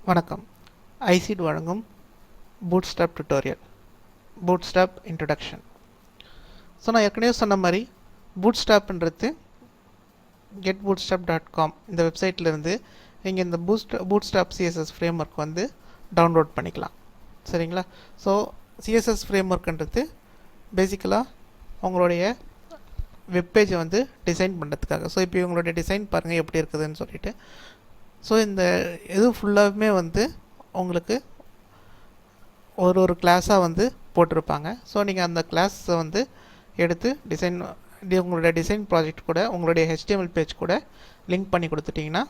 வணக்கம். ஐசிட் வழங்கும் bootstrap tutorial, bootstrap introduction. So நான் ஏற்கனவே சொன்ன மாதிரி பூட்ஸ்ட்ராப்ன்றது getbootstrap.com இந்த வெப்சைட்லேருந்து நீங்கள் இந்த பூட்ஸ்ட்ராப் சிஎஸ்எஸ் ஃப்ரேம் ஒர்க் வந்து டவுன்லோட் பண்ணிக்கலாம். சரிங்களா? ஸோ சிஎஸ்எஸ் ஃப்ரேம் ஒர்க்ன்றது பேசிக்கலாக உங்களுடைய வெப்பேஜை வந்து டிசைன் பண்ணுறதுக்காக. ஸோ இப்போ உங்களுடைய டிசைன் பாருங்கள் எப்படி இருக்குதுன்னு சொல்லிட்டு. ஸோ இந்த இது ஃபுல்லாகவுமே வந்து உங்களுக்கு ஒரு கிளாஸாக வந்து போட்டிருப்பாங்க. ஸோ நீங்கள் அந்த கிளாஸை வந்து எடுத்து உங்களுடைய டிசைன் ப்ராஜெக்ட் கூட உங்களுடைய HTML பேஜ் கூட லிங்க் பண்ணி கொடுத்துட்டிங்கன்னா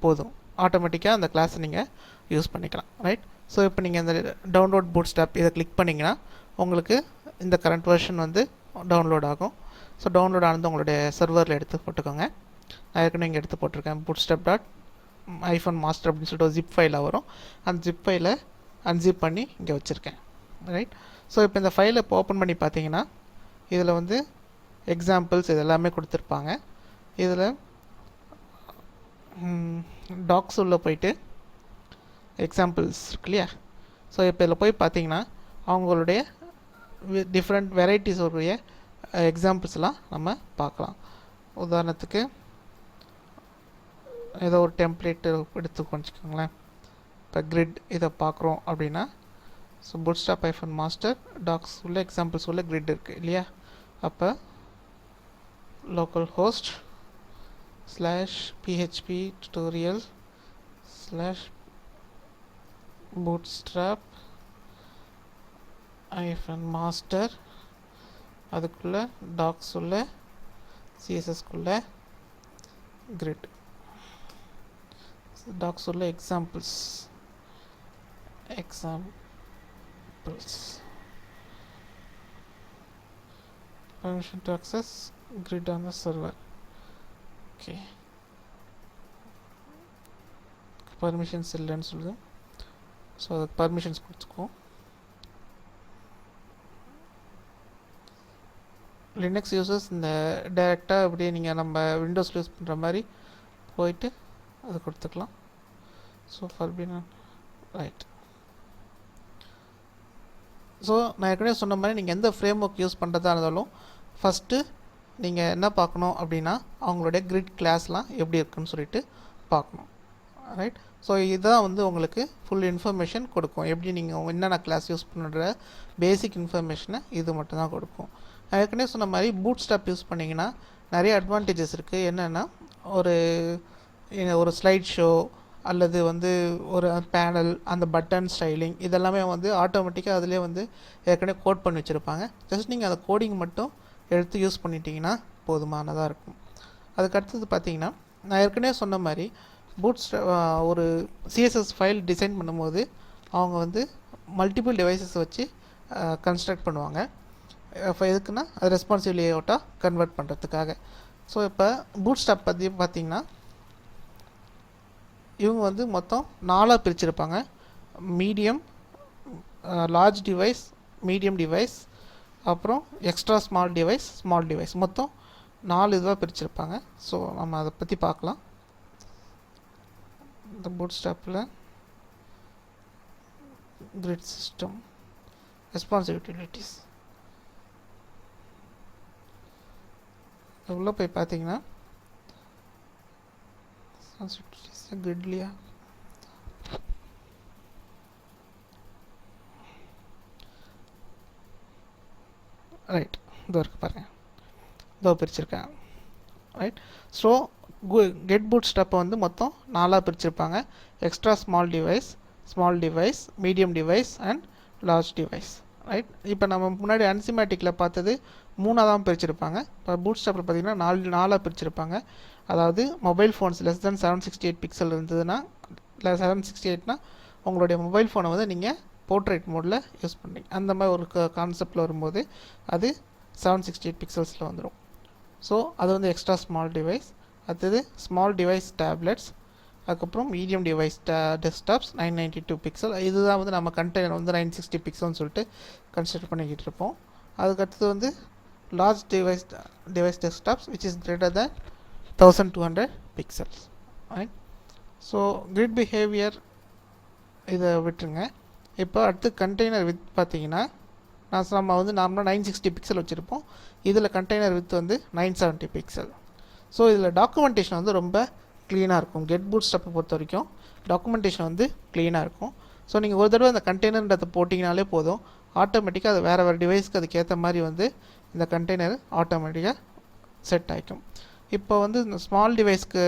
போதும், ஆட்டோமேட்டிக்காக அந்த கிளாஸை நீங்கள் யூஸ் பண்ணிக்கலாம். ரைட்? ஸோ இப்போ நீங்கள் இந்த டவுன்லோட் பூட்ஸ்ட்ராப் இதை கிளிக் பண்ணிங்கன்னா உங்களுக்கு இந்த கரண்ட் வெர்ஷன் வந்து டவுன்லோட் ஆகும். ஸோ டவுன்லோட் ஆனது உங்களுடைய சர்வரில் எடுத்து போட்டுக்கோங்க. நான் ஏற்கனவே இங்கே எடுத்து போட்டிருக்கேன். bootstrap.master அப்படின்னு சொல்லிட்டு ஒரு ஜிப் ஃபைலாக வரும். அந்த ஜிப் ஃபைலை அன்ஜிப் பண்ணி இங்கே வச்சுருக்கேன். ரைட்? ஸோ இப்போ இந்த ஃபைலை இப்போ ஓப்பன் பண்ணி பார்த்தீங்கன்னா இதில் வந்து எக்ஸாம்பிள்ஸ் இது எல்லாமே கொடுத்துருப்பாங்க. இதில் டாக்ஸ் உள்ளே போயிட்டு எக்ஸாம்பிள்ஸ் இருக்கு இல்லையா? ஸோ இப்போ இதில் போய் பார்த்தீங்கன்னா அவங்களுடைய டிஃப்ரெண்ட் வெரைட்டிஸ் உடைய எக்ஸாம்பிள்ஸ்லாம் நம்ம பார்க்கலாம். உதாரணத்துக்கு ஏதோ ஒரு டெம்ப்ளேட்டு எடுத்து கொஞ்சிக்கோங்களேன். இப்போ கிரிட் இதை பார்க்குறோம் அப்படின்னா ஸோ bootstrap-master டாக்ஸ் உள்ள எக்ஸாம்பிள்ஸ் உள்ள கிரிட் இருக்குது இல்லையா? அப்போ localhost /php tutorial/bootstrap-master அதுக்குள்ள டாக்ஸ் உள்ள சிஎஸ்எஸ்குள்ள கிரிட், டாக்ஸ் உள்ள examples permission to access grid on the server. Okay, permissions இல்லைன்னு சொல்லுது. ஸோ அதுக்கு பர்மிஷன்ஸ் கொடுத்துக்குவோம். லினக்ஸ் யூசர்ஸ் இந்த டைரெக்டாக அப்படியே நீங்கள் நம்ம விண்டோஸில் யூஸ் பண்ணுற மாதிரி போயிட்டு அது கொடுத்துக்கலாம். So ஃபர்பின் right. ஸோ நான் ஏற்கனவே சொன்ன மாதிரி நீங்கள் எந்த ஃப்ரேம் ஒர்க் யூஸ் பண்ணுறதா இருந்தாலும் ஃபஸ்ட்டு நீங்கள் என்ன பார்க்கணும் அப்படின்னா அவங்களுடைய கிரிட் கிளாஸ்லாம் எப்படி இருக்குன்னு சொல்லிட்டு பார்க்கணும். ரைட்? ஸோ இதுதான் வந்து உங்களுக்கு ஃபுல் இன்ஃபர்மேஷன் கொடுக்கும். எப்படி நீங்கள் என்னென்ன கிளாஸ் யூஸ் பண்ணுற பேசிக் இன்ஃபர்மேஷனை இது மட்டும் தான் கொடுக்கும். நான் ஏற்கனவே சொன்ன மாதிரி பூட்ஸ்ட்ராப் யூஸ் பண்ணிங்கன்னா நிறைய அட்வான்டேஜஸ் இருக்குது. என்னென்னா ஒரு ஸ்லைட் ஷோ அல்லது வந்து ஒரு பேனல், அந்த பட்டன் ஸ்டைலிங் இதெல்லாமே வந்து ஆட்டோமேட்டிக்காக அதிலே வந்து ஏற்கனவே கோட் பண்ணி வச்சுருப்பாங்க. ஜஸ்ட் நீங்கள் அந்த கோடிங் மட்டும் எடுத்து யூஸ் பண்ணிட்டீங்கன்னா போதுமானதாக இருக்கும். அதுக்கடுத்தது பார்த்தீங்கன்னா நான் ஏற்கனவே சொன்ன மாதிரி ஒரு சிஎஸ்எஸ் ஃபைல் டிசைன் பண்ணும்போது அவங்க வந்து மல்டிபிள் டிவைசஸ் வச்சு கன்ஸ்ட்ரக்ட் பண்ணுவாங்க. இப்போ எதுக்குன்னா அது ரெஸ்பான்சிவ் லேஅவுட்டாக கன்வெர்ட் பண்ணுறதுக்காக. ஸோ இப்போ பூட்ஸ்ட்ராப் பற்றி பார்த்திங்கன்னா இவங்க வந்து மொத்தம் 4 பிரிச்சிருப்பாங்க. Medium, large device, medium device, அப்புறம் எக்ஸ்ட்ரா ஸ்மால் டிவைஸ் மொத்தம் 4 இதுவாக பிரிச்சிருப்பாங்க. ஸோ நம்ம அதை பற்றி பார்க்கலாம். இந்த பூட்ஸ்ட்ராப்பில் கிரிட் சிஸ்டம், ரெஸ்பான்சிவ் யூட்டிலிட்டிஸ் உள்ளே போய் பார்த்தீங்கன்னா கிரிட்லியா ரைட் இதோ இருக்குது பாருங்கள், இதோ பிரிச்சிருக்கேன். ரைட்? ஸோ கெட் பூட்ஸ்ட்ராப்பை வந்து மொத்தம் 4 பிரிச்சிருப்பாங்க. Extra small device, medium device and large device. Right? இப்போ நம்ம முன்னாடி அன்சிமேட்டிக்கில் பார்த்தது 3 தான் பிரிச்சிருப்பாங்க. இப்போ பூட்ஸ்ட்ராப்பில் பார்த்தீங்கன்னா 4 பிரிச்சிருப்பாங்க. அதாவது mobile phones less than 768 pixel இருந்ததுன்னா, இல்லை 768னா உங்களுடைய மொபைல் ஃபோனை வந்து நீங்கள் போர்ட்ரேட் மோடில் யூஸ் பண்ணுறீங்க. அந்த மாதிரி ஒரு கான்செப்டில் வரும்போது அது 768 பிக்சல்ஸில் வந்துடும். ஸோ அது வந்து எக்ஸ்ட்ரா ஸ்மால் டிவைஸ். அடுத்தது ஸ்மால் டிவைஸ் டேப்லெட்ஸ், அதுக்கப்புறம் மீடியம் டிவைஸ் டெஸ்க்டாப்ஸ் 992 பிக்சல். இதுதான் வந்து நம்ம கண்டெய்னர் வந்து 960 பிக்சல்னு சொல்லிட்டு கன்சிடர் பண்ணிக்கிட்டு இருப்போம். அதுக்கடுத்தது வந்து large device desktops which is greater than 1200 pixels. Right? So grid behavior இதை விட்டுருங்க. இப்போ அடுத்து கண்டெய்னர் வித் பார்த்தீங்கன்னா நம்ம வந்து நார்மலாக 960 பிக்சல் வச்சுருப்போம். இதில் கண்டெய்னர் வித் வந்து 970 பிக்சல். ஸோ இதில் டாக்குமெண்டேஷன் வந்து ரொம்ப க்ளீனாக இருக்கும். கெட் பூட் ஸ்டெப்பை பொறுத்த வரைக்கும் டாக்குமெண்டேஷன் வந்து க்ளீனாக இருக்கும். ஸோ நீங்கள் ஒரு தடவை அந்த கண்டெய்னர்ன்றதை போட்டிங்கனாலே போதும், ஆட்டோமேட்டிக்காக அது வேறு டிவைஸ்க்கு அதுக்கேற்ற மாதிரி வந்து இந்த கண்டெய்னர் ஆட்டோமேட்டிக்காக செட் ஆகிக்கும். இப்போ வந்து இந்த ஸ்மால் டிவைஸ்க்கு,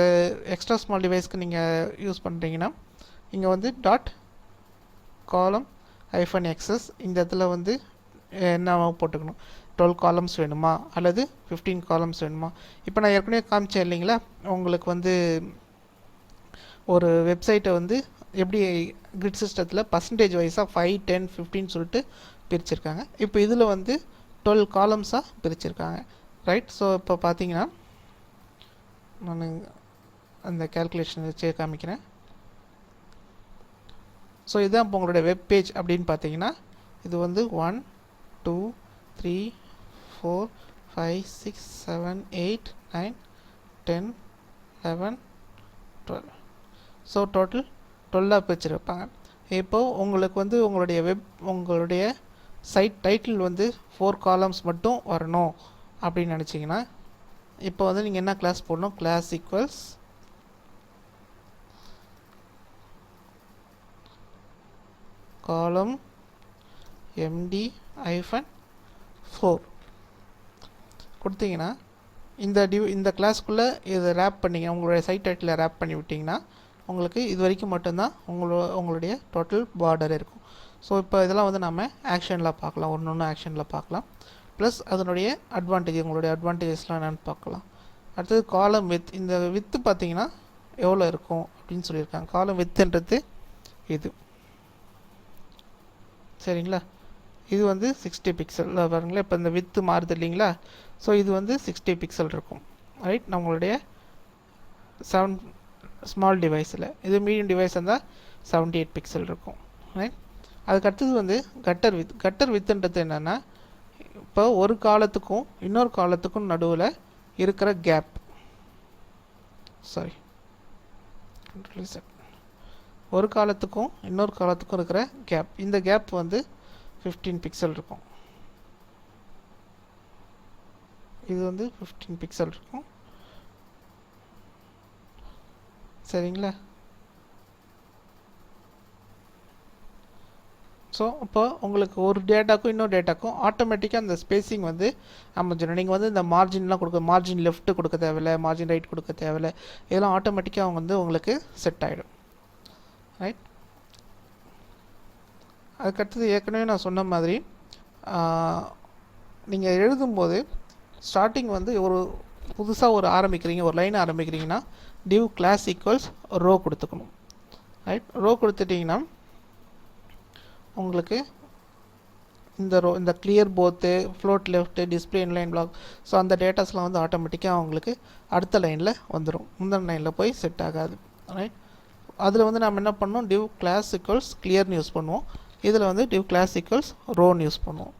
எக்ஸ்ட்ரா ஸ்மால் டிவைஸ்க்கு நீங்கள் யூஸ் பண்ணுறீங்கன்னா இங்கே வந்து டாட் காலம் -xs இந்த இடத்துல வந்து என்ன போட்டுக்கணும், 12 காலம்ஸ் வேணுமா அல்லது 15 காலம்ஸ் வேணுமா. இப்போ நான் ஏற்கனவே காமிச்சேன் இல்லைங்களா, உங்களுக்கு வந்து ஒரு வெப்சைட்டை வந்து எப்படி கிரிட் சிஸ்டத்தில் பர்சன்டேஜ் வைஸாக 5, 10, 15 சொல்லிட்டு பிரிச்சுருக்காங்க. இப்போ இதில் வந்து 12 காலம்ஸாக பிரிச்சுருக்காங்க. ரைட். ஸோ இப்போ பார்த்தீங்கன்னா நான் அந்த கேல்குலேஷன் வச்சு காமிக்கிறேன். ஸோ இதுதான் இப்போ உங்களுடைய வெப் பேஜ் அப்படின்னு பார்த்தீங்கன்னா இது வந்து 1, 2, 3, 4, 5, 6, 7, 8, 9, 10, 11, 12. So total 12 பிரிச்சுருப்பாங்க. இப்போது உங்களுக்கு வந்து உங்களுடைய சைட் டைட்டில் வந்து 4 காலம்ஸ் மட்டும் வரணும் அப்படின்னு நினச்சிங்கன்னா இப்போ வந்து நீங்கள் என்ன கிளாஸ் போடணும், கிளாஸ் ஈக்குவல்ஸ் காலம் MD-4 கொடுத்தீங்கன்னா இந்த கிளாஸ்க்குள்ளே இதை ரேப் பண்ணிங்க, உங்களுடைய சைட் டைட்டில் ரேப் பண்ணி விட்டிங்கன்னா உங்களுக்கு இது வரைக்கும் மட்டும்தான் உங்களுடைய டோட்டல் பார்டர் இருக்கும். ஸோ இப்போ இதெல்லாம் வந்து நம்ம ஆக்ஷனில் பார்க்கலாம், ஒன்று ஆக்ஷனில் பார்க்கலாம். ப்ளஸ் அதனுடைய உங்களுடைய அட்வான்டேஜஸ்லாம் என்னென்னு பார்க்கலாம். அடுத்தது காலம் வித், இந்த வித்து பார்த்தீங்கன்னா எவ்வளோ இருக்கும் அப்படின்னு சொல்லியிருக்காங்க. காலம் வித்துன்றது இது சரிங்களா, இது வந்து 60 பிக்சல் பாருங்களேன். இப்போ இந்த வித்து மாறுது இல்லைங்களா, ஸோ இது வந்து 60 பிக்சல் இருக்கும். ரைட். நம்மளுடைய 7 ஸ்மால் டிவைஸில், இது மீடியம் டிவைஸ் இருந்தால் 78 பிக்சல் இருக்கும். ரைட். அதுக்கடுத்தது வந்து கட்டர் வித்துன்றது என்னென்னா, இப்போ ஒரு காலத்துக்கும் இன்னொரு காலத்துக்கும் நடுவில் இருக்கிற கேப், ஒரு காலத்துக்கும் இன்னொரு காலத்துக்கும் இருக்கிற கேப், இந்த கேப் வந்து 15 பிக்சல் இருக்கும். இது வந்து 15 பிக்சல் இருக்கும். சரிங்களா. ஸோ இப்போ உங்களுக்கு ஒரு டேட்டாக்கும் இன்னொரு டேட்டாக்கும் ஆட்டோமேட்டிக்காக அந்த ஸ்பேஸிங் வந்து அமைஞ்சிடும். நீங்கள் வந்து இந்த மார்ஜின்லாம் மார்ஜின் லெஃப்ட்டு கொடுக்க தேவையில்லை, மார்ஜின் ரைட் கொடுக்க தேவையில்லை, இதெல்லாம் ஆட்டோமேட்டிக்காக அவங்க வந்து உங்களுக்கு செட் ஆகிடும். ரைட். அதுக்கடுத்தது ஏற்கனவே நான் சொன்ன மாதிரி நீங்கள் எழுதும்போது ஸ்டார்டிங் வந்து ஒரு புதுசாக ஒரு லைன் ஆரம்பிக்கிறீங்கன்னா div class equals row கொடுத்துக்கணும். ரைட். ரோ கொடுத்துட்டிங்கன்னா உங்களுக்கு இந்த clear both, float left, display inline block, so அந்த டேட்டாஸ்லாம் வந்து ஆட்டோமேட்டிக்காக உங்களுக்கு அடுத்த லைனில் வந்துடும், முந்தின லைனில் போய் செட் ஆகாது. ரைட். அதில் வந்து நம்ம என்ன பண்ணோம், div class equals clearன்னு யூஸ் பண்ணுவோம். இதில் வந்து div class equals rowன்னு யூஸ் பண்ணுவோம்.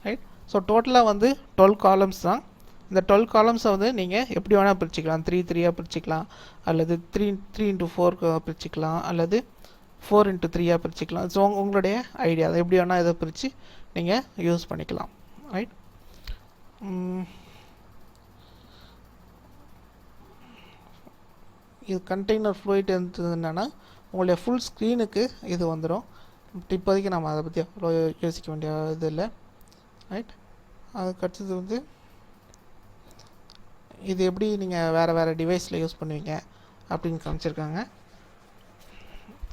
ரைட். ஸோ டோட்டலாக வந்து 12 காலம்ஸ் தான். இந்த 12 காலம்ஸை வந்து நீங்கள் எப்படி வேணால் பிரிச்சுக்கலாம், 3 பிரிச்சுக்கலாம், அல்லது 3x4 பிரிச்சுக்கலாம், அல்லது 4x3 பிரிச்சுக்கலாம். ஸோ உங்களுடைய ஐடியா அதை எப்படி வேணால் இதை பிரித்து நீங்கள் யூஸ் பண்ணிக்கலாம். ரைட். இது கண்டெய்னர் ஃப்ளூயிட் இருந்ததுன்னா உங்களுடைய ஃபுல் ஸ்க்ரீனுக்கு இது வந்துடும். இப்போதைக்கு நம்ம அதை பற்றி அவ்வளோ யோசிக்க வேண்டிய இது இல்லை. ரைட். அதுக்கு அடுத்தது வந்து இது எப்படி நீங்கள் வேறு டிவைஸில் யூஸ் பண்ணுவீங்க அப்படின்னு காமிச்சிருக்காங்க.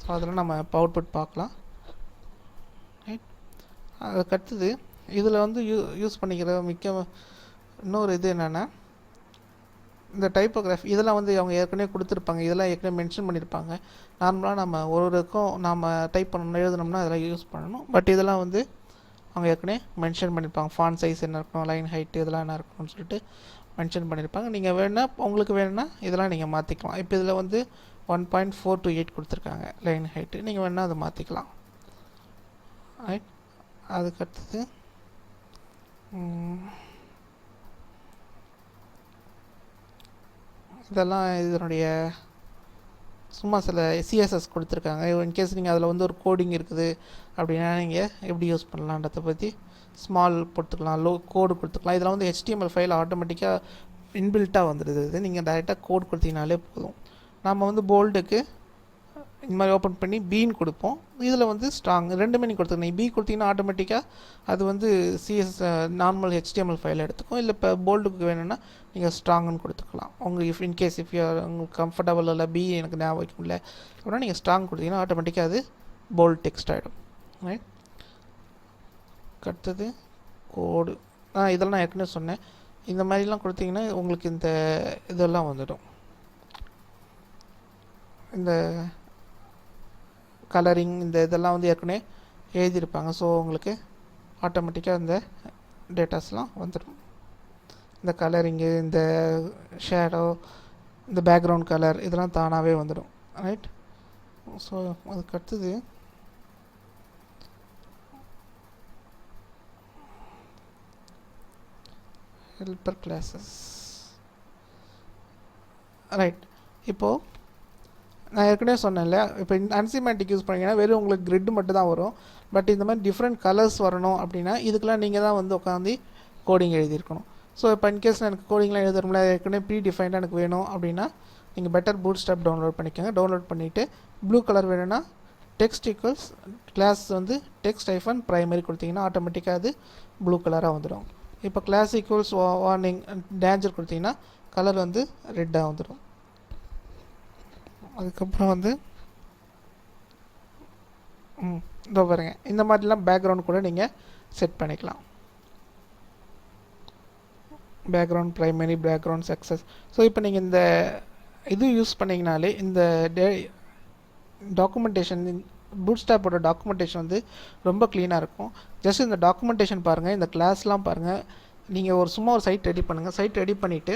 ஸோ அதெல்லாம் நம்ம இப்போ அவுட்புட் பார்க்கலாம். ரைட். அதுக்கடுத்தது இதில் வந்து யூஸ் பண்ணிக்கிற இன்னொரு இது என்னென்னா, இந்த டைப்போகிராஃபி இதெல்லாம் வந்து அவங்க ஏற்கனவே கொடுத்துருப்பாங்க, இதெல்லாம் ஏற்கனவே மென்ஷன் பண்ணியிருப்பாங்க. நார்மலாக நம்ம ஒருவருக்கும் நம்ம டைப் பண்ணணும், எழுதணும்னா அதெல்லாம் யூஸ் பண்ணணும். பட் இதெல்லாம் வந்து அவங்க ஏற்கனவே மென்ஷன் பண்ணியிருப்பாங்க. ஃபாண்ட் சைஸ் என்ன இருக்கணும், லைன் ஹைட்டு இதெல்லாம் என்ன இருக்கணும்னு சொல்லிட்டு மென்ஷன் பண்ணியிருப்பாங்க. நீங்கள் உங்களுக்கு வேணும்னா இதெல்லாம் நீங்கள் மாற்றிக்கலாம். இப்போ இதில் வந்து 1.428 கொடுத்துருக்காங்க லைன் ஹைட்டு, நீங்கள் வேணால் அதை மாற்றிக்கலாம். ரைட். அதுக்கடுத்தது இதெல்லாம் இதனுடைய சும்மா சில சிஎஸ்எஸ் கொடுத்துருக்காங்க. இன்கேஸ் நீங்கள் அதில் வந்து ஒரு கோடிங் இருக்குது அப்படின்னா நீங்கள் எப்படி யூஸ் பண்ணலான்றதை பற்றி ஸ்மால் கொடுத்துக்கலாம், லோ கோடு கொடுத்துக்கலாம். இதெல்லாம் வந்து HTML ஃபைல் ஆட்டோமேட்டிக்காக இன்பில்ட்டாக வந்துடுது. இது நீங்கள் டைரெக்டாக கோட் கொடுத்தீங்கனாலே போதும். நம்ம வந்து போல்டுக்கு இந்த மாதிரி ஓப்பன் பண்ணி பீன் கொடுப்போம். இதில் வந்து ஸ்ட்ராங் ரெண்டுமே நீங்கள் கொடுத்துக்கணும். பி கொடுத்தீங்கன்னா ஆட்டோமேட்டிக்காக அது வந்து நார்மல் HTML ஃபைல் எடுத்துக்கும். இல்லை இப்போ போல்டுக்கு வேணும்னா நீங்கள் ஸ்ட்ராங்னு கொடுத்துக்கலாம். உங்களுக்கு இன்கேஸ் உங்களுக்கு கம்ஃபர்டபுள் இல்லை, பி எனக்கு ஞாபகம் வைக்க முடியல அப்படின்னா நீங்கள் ஸ்ட்ராங் கொடுத்தீங்கன்னா ஆட்டோமேட்டிக்காக அது போல்ட் டெக்ஸ்ட் ஆகிடும். ரைட். அடுத்தது கோடு. இதெல்லாம் நான் ஏற்கனவே சொன்னேன். இந்த மாதிரிலாம் கொடுத்தீங்கன்னா உங்களுக்கு இந்த இதெல்லாம் வந்துடும். இந்த கலரிங் இந்த இதெல்லாம் வந்து ஏற்கனவே எழுதியிருப்பாங்க. ஸோ உங்களுக்கு ஆட்டோமேட்டிக்காக இந்த டேட்டாஸ்லாம் வந்துடும். இந்த கலரிங்கு, இந்த ஷேடோ, இந்த பேக்ரவுண்ட் கலர் இதெல்லாம் தானாகவே வந்துடும். ரைட். ஸோ அதுக்கு அடுத்தது ஹெல்ப்பர் கிளாஸஸ். ரைட். இப்போது நான் ஏற்கனவே சொன்னேன்ல, இப்போ அன்சிமேட்டிக் யூஸ் பண்ணிங்கன்னா வெறும் உங்களுக்கு கிரிட் மட்டும் தான் வரும். பட் இந்த மாதிரி டிஃப்ரெண்ட் கலர்ஸ் வரணும் அப்படின்னா இதுக்கெலாம் நீங்கள் தான் வந்து உட்காந்து கோடிங் எழுதியிருக்கணும். ஸோ இப்போ இன்கேஸ் எனக்கு கோடிங்லாம் எழுதுறோம்ல, ஏற்கனவே ப்ரீ டிஃபைன்டாக எனக்கு வேணும் அப்படின்னா நீங்கள் பெட்டர் பூட்ஸ்ட்ராப் டவுன்லோட் பண்ணிக்கோங்க. டவுன்லோட் பண்ணிவிட்டு ப்ளூ கலர் வேணும்னா டெக்ஸ்ட் ஈக்குவல்ஸ் கிளாஸ் வந்து டெக்ஸ்ட் ஐஃபன் ப்ரைமரி கொடுத்தீங்கன்னா ஆட்டோமேட்டிக்காக அது ப்ளூ கலராக வந்துடும். இப்போ கிளாஸ் ஈக்குவல்ஸ் வார்னிங் டேஞ்சர் கொடுத்தீங்கன்னா கலர் வந்து ரெட்டாக வந்துடும். அதுக்கப்புறம் வந்து இதோ பாருங்க, இந்த மாதிரிலாம் பேக்ரவுண்ட் கூட நீங்கள் செட் பண்ணிக்கலாம். Background primary, background success. So இப்போ நீங்கள் இந்த இது யூஸ் பண்ணிங்கனாலே இந்த டாக்குமெண்டேஷன், பூட்ஸ்ட்ராப்போட டாக்குமெண்டேஷன் வந்து ரொம்ப க்ளீனாக இருக்கும். ஜஸ்ட் இந்த டாக்குமெண்டேஷன் பாருங்கள், இந்த கிளாஸ்லாம் பாருங்கள். நீங்கள் சும்மா ஒரு சைட் ரெடி பண்ணுங்கள். சைட் ரெடி பண்ணிவிட்டு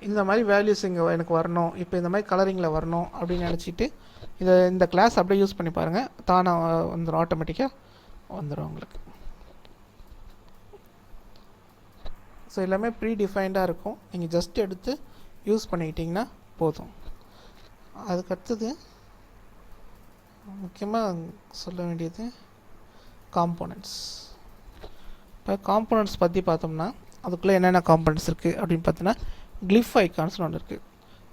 இந்த மாதிரி வேல்யூஸ் இங்கே எனக்கு வரணும், இப்போ இந்த மாதிரி கலரிங்கில் வரணும் அப்படின்னு நினச்சிட்டு இந்த கிளாஸ் அப்படியே யூஸ் பண்ணி பாருங்கள். தானாக வந்துடும், ஆட்டோமேட்டிக்காக வந்துடும் உங்களுக்கு. ஸோ எல்லாமே ப்ரீ டிஃபைன்டாக இருக்கும். நீங்கள் ஜஸ்ட் எடுத்து யூஸ் பண்ணிக்கிட்டிங்கன்னா போதும். அதுக்கடுத்தது முக்கியமாக சொல்ல வேண்டியது காம்போனன்ட்ஸ். இப்போ காம்போனன்ட்ஸ் பற்றி பார்த்தோம்னா அதுக்குள்ளே என்னென்ன காம்போனன்ட்ஸ் இருக்குது அப்படின்னு பார்த்தீங்கன்னா கிளிஃப் ஐக்கான்ஸ்னு ஒன்று இருக்குது.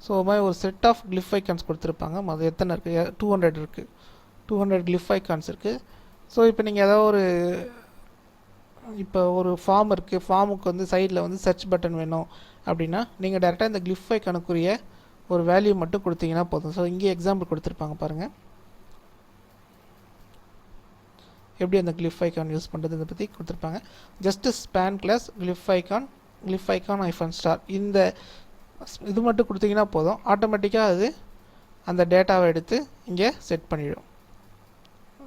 ஸோ மாதிரி ஒரு செட் ஆஃப் கிளிஃப் ஐக்கான்ஸ் கொடுத்துருப்பாங்க. அது எத்தனை இருக்குது? 200 இருக்குது. 200 கிளிஃப் ஐக்கான்ஸ் இருக்குது. ஸோ இப்போ நீங்கள் ஏதாவது ஒரு ஃபார்ம் இருக்குது, ஃபார்முக்கு வந்து சைடில் வந்து சர்ச் பட்டன் வேணும் அப்படின்னா நீங்கள் டேரெக்டாக இந்த கிளிஃப் ஐக்கானுக்குரிய ஒரு வேல்யூ மட்டும் கொடுத்தீங்கன்னா போதும். ஸோ இங்கே எக்ஸாம்பிள் கொடுத்துருப்பாங்க பாருங்கள், எப்படி அந்த கிளிஃப் ஐக்கான் யூஸ் பண்ணுறது இதை பற்றி கொடுத்துருப்பாங்க. Just span class glyphicon hyphen star இந்த இது மட்டும் கொடுத்தீங்கன்னா போதும். ஆட்டோமேட்டிக்காக அது அந்த டேட்டாவை எடுத்து இங்கே செட் பண்ணிவிடும்.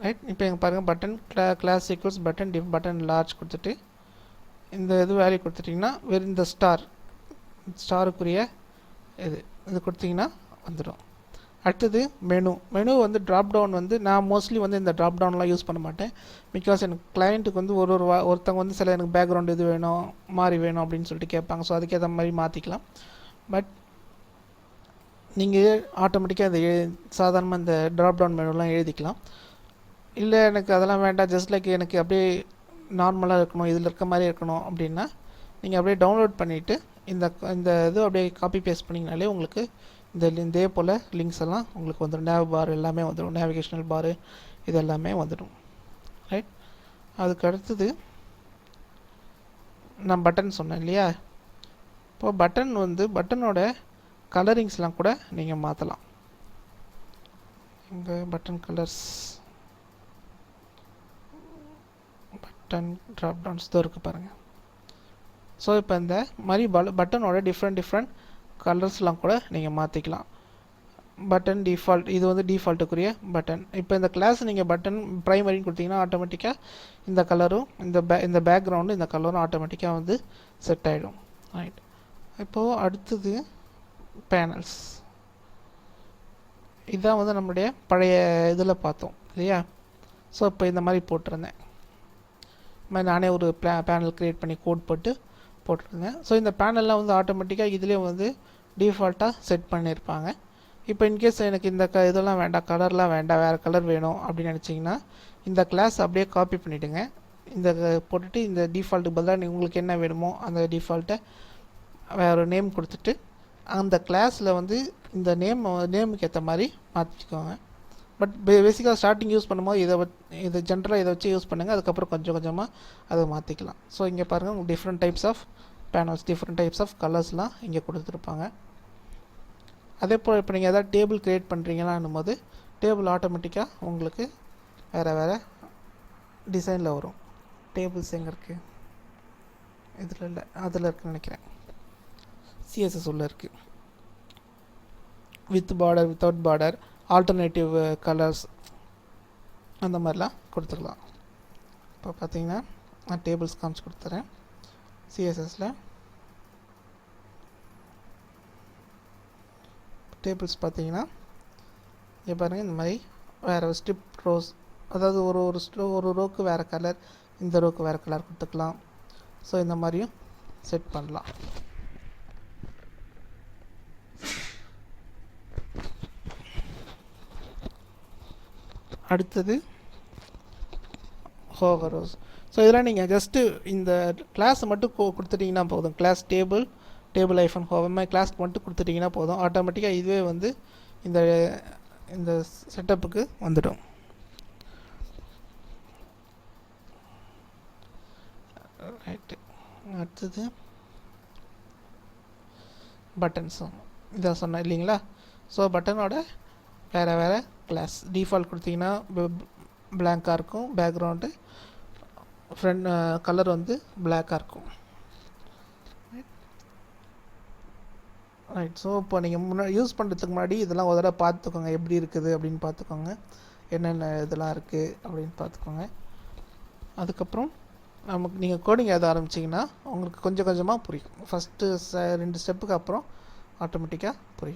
ரைட். இப்போ எங்கள் பாருங்கள், பட்டன் கிளாஸ் ஈக்குவல்ஸ் பட்டன் டிஃப் பட்டன் லார்ஜ் கொடுத்துட்டு இந்த இது வேல்யூ கொடுத்துட்டிங்கன்னா வெறும் இந்த ஸ்டாருக்குரிய இது கொடுத்தீங்கன்னா வந்துடும். அடுத்தது மெனு வந்து ட்ராப் டவுன் வந்து நான் மோஸ்ட்லி வந்து இந்த ட்ராப் டவுன்லாம் யூஸ் பண்ண மாட்டேன். பிகாஸ் எனக்கு கிளைண்ட்டுக்கு வந்து ஒருத்தவங்க வந்து சில எனக்கு பேக்ரவுண்ட் இது வேணும், மாதிரி வேணும் அப்படின்னு சொல்லிட்டு கேட்பாங்க. ஸோ அதுக்கேற்ற மாதிரி மாற்றிக்கலாம். பட் நீங்கள் ஆட்டோமேட்டிக்காக அதை சாதாரணமாக இந்த ட்ராப் டவுன் மெனுலாம் எழுதிக்கலாம். இல்லை எனக்கு அதெல்லாம் வேண்டாம், ஜஸ்ட் லைக் எனக்கு அப்படியே நார்மலாக இருக்கணும், இதில் இருக்க மாதிரி இருக்கணும் அப்படின்னா நீங்கள் அப்படியே டவுன்லோட் பண்ணிவிட்டு இந்த இது அப்படியே காப்பி பேஸ்ட் பண்ணிங்கனாலே உங்களுக்கு இதே போல் லிங்க்ஸ் எல்லாம் உங்களுக்கு வந்துடும். நேவ் பார் எல்லாமே வந்துடும், நேவிகேஷனல் பாரு இது எல்லாமே வந்துடும். ரைட். அதுக்கு அடுத்தது நான் பட்டன் சொன்னேன் இல்லையா, இப்போ பட்டனோட கலரிங்ஸ்லாம் கூட நீங்கள் மாற்றலாம். இங்கே button colours, button drop downs தான் இருக்குது பாருங்கள். ஸோ இப்போ இந்த மாதிரி பட்டனோட டிஃப்ரெண்ட் கலர்ஸ்லாம் கூட நீங்கள் மாற்றிக்கலாம். பட்டன் டிஃபால்ட், இது வந்து டிஃபால்ட்டுக்குரிய பட்டன். இப்போ இந்த கிளாஸ் நீங்கள் பட்டன் ப்ரைமரின்னு கொடுத்தீங்கன்னா ஆட்டோமேட்டிக்காக இந்த கலரும் இந்த பேக்ரவுண்டு இந்த கலரும் ஆட்டோமேட்டிக்காக வந்து செட் ஆகிடும். ரைட். இப்போது அடுத்தது பேனல்ஸ். இதுதான் வந்து நம்மளுடைய பழைய இதில் பார்த்தோம் இல்லையா. ஸோ இப்போ இந்த மாதிரி போட்டிருந்தேன், நானே ஒரு பேனல் க்ரியேட் பண்ணி கோட் போட்டிருந்தேன். ஸோ இந்த பேனல்லாம் வந்து ஆட்டோமேட்டிக்காக இதுலேயே வந்து டிஃபால்ட்டாக செட் பண்ணியிருப்பாங்க. இப்போ இன்கேஸ் எனக்கு இந்த இதெல்லாம் வேண்டாம், கலர்லாம் வேண்டாம், வேறு கலர் வேணும் அப்படின்னு நினச்சிங்கன்னா இந்த கிளாஸ் அப்படியே காப்பி பண்ணிவிடுங்க. இந்த போட்டுட்டு இந்த டிஃபால்ட்டுக்கு பதிலாக உங்களுக்கு என்ன வேணுமோ அந்த டிஃபால்ட்டை வேறு ஒரு நேம் கொடுத்துட்டு அந்த கிளாஸில் வந்து இந்த நேமுக்கு ஏற்ற மாதிரி மாற்றிக்கோங்க. பட் பேசிக்காக ஸ்டார்டிங் யூஸ் பண்ணும்போது இதை ஜென்ரலாக இதை வச்சு யூஸ் பண்ணுங்கள். அதுக்கப்புறம் கொஞ்சம் கொஞ்சமாக அதை மாற்றிக்கலாம். ஸோ இங்கே பாருங்கள், உங்களுக்கு different types of panels, different types of கலர்ஸ்லாம் இங்கே கொடுத்துருப்பாங்க. அதே போல் இப்போ நீங்கள் எதாவது டேபிள் க்ரியேட் பண்ணுறீங்களான்னும் போது டேபிள் ஆட்டோமேட்டிக்காக உங்களுக்கு வேறு டிசைனில் வரும். டேபிள்ஸ் எங்கே இருக்குது? இதில் இல்லை, அதில் இருக்குன்னு நினைக்கிறேன். சிஎஸ்எஸ் உள்ள இருக்குது. With border, without border, alternative colours, அந்த மாதிரிலாம் கொடுத்துக்கலாம். இப்போ பார்த்தீங்கன்னா நான் டேபிள்ஸ் காமிச்சு கொடுத்துறேன். சிஎஸ்எஸில் டேபிள்ஸ் பார்த்தீங்கன்னா இங்கே பாருங்கள், இந்த மாதிரி வேறு ஸ்ட்ரிப் ரோஸ், அதாவது ஒரு ரோக்கு வேறு கலர், இந்த ரோக்கு வேறு கலர் கொடுத்துக்கலாம். ஸோ இந்த மாதிரியும் செட் பண்ணலாம். அடுத்தது ஹோவர் ரோஸ். ஸோ இதெல்லாம் நீங்கள் ஜஸ்ட்டு இந்த கிளாஸை மட்டும் கொடுத்துட்டிங்கன்னா போதும். கிளாஸ் டேபிள் ஐஃபன் ஹோவர் மாதிரி கிளாஸ்க்கு மட்டும் கொடுத்துட்டிங்கன்னா போதும். ஆட்டோமேட்டிக்காக இதுவே வந்து இந்த செட்டப்புக்கு வந்துடும். ரைட்டு. அடுத்தது பட்டன்ஸும் இதான் சொன்னேன் இல்லைங்களா? ஸோ பட்டனோட வேறு கிளாஸ் டிஃபால்ட் கொடுத்தீங்கன்னா பிளாங்காக இருக்கும், பேக்ரவுண்டு ஃப்ரண்ட் கலர் வந்து பிளாக்காக இருக்கும். ரைட். ஸோ இப்போ நீங்கள் யூஸ் பண்ணுறதுக்கு முன்னாடி இதெல்லாம் ஒரு தடவை பார்த்துக்கோங்க, எப்படி இருக்குது அப்படின்னு பார்த்துக்கோங்க, என்னென்ன இதெல்லாம் இருக்குது அப்படின்னு பார்த்துக்கோங்க. அதுக்கப்புறம் நமக்கு நீங்கள் கோடிங் எழுத ஆரம்பிச்சிங்கன்னா உங்களுக்கு கொஞ்சம் கொஞ்சமாக புரியும். ஃபஸ்ட்டு 2 ஸ்டெப்புக்கு அப்புறம் ஆட்டோமேட்டிக்காக புரியும்.